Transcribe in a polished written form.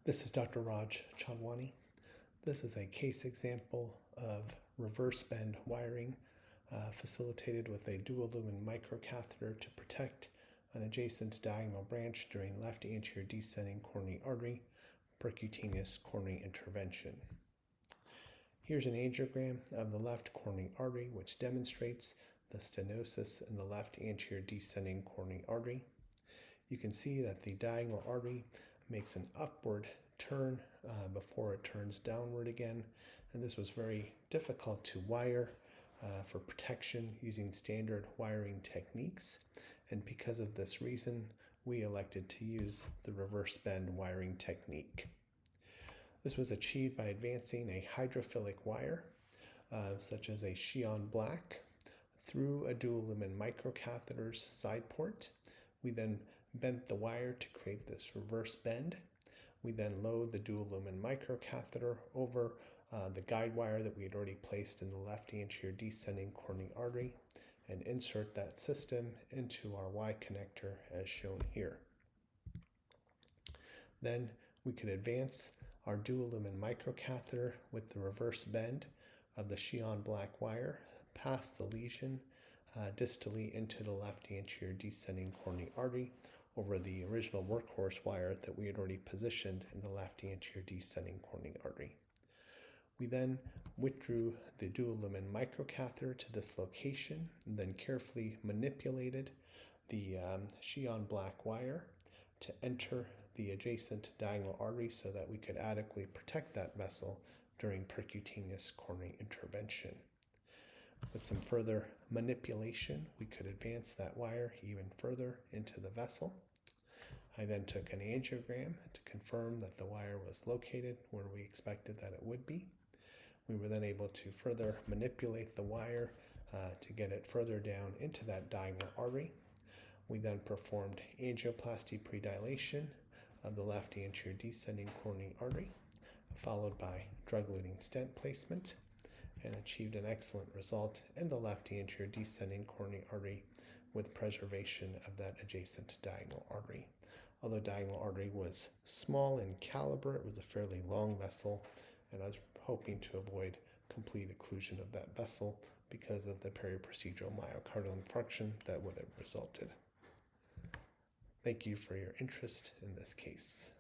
This is Dr. Raj Chandwaney. This is a case example of reverse bend wiring facilitated with a dual lumen microcatheter to protect an adjacent diagonal branch during left anterior descending coronary artery percutaneous coronary intervention. Here's an angiogram of the left coronary artery which demonstrates the stenosis in the left anterior descending coronary artery. You can see that the diagonal artery makes an upward turn before it turns downward again, and this was very difficult to wire for protection using standard wiring techniques, and because of this reason we elected to use the reverse bend wiring technique. This was achieved by advancing a hydrophilic wire such as a Xi'an black through a dual lumen microcatheter's side port. We then bent the wire to create this reverse bend. We then load the dual lumen microcatheter over the guide wire that we had already placed in the left anterior descending coronary artery and insert that system into our Y connector as shown here. Then we could advance our dual lumen microcatheter with the reverse bend of the Xi'an black wire past the lesion distally into the left anterior descending coronary artery over the original workhorse wire that we had already positioned in the left anterior descending coronary artery. We then withdrew the dual lumen microcatheter to this location and then carefully manipulated the Xi'an black wire to enter the adjacent diagonal artery so that we could adequately protect that vessel during percutaneous coronary intervention. With some further manipulation, we could advance that wire even further into the vessel. I then took an angiogram to confirm that the wire was located where we expected that it would be. We were then able to further manipulate the wire to get it further down into that diagonal artery. We then performed angioplasty predilation of the left anterior descending coronary artery, followed by drug-eluting stent placement, and achieved an excellent result in the left anterior descending coronary artery with preservation of that adjacent diagonal artery. Although diagonal artery was small in caliber, it was a fairly long vessel, and I was hoping to avoid complete occlusion of that vessel because of the periprocedural myocardial infarction that would have resulted. Thank you for your interest in this case.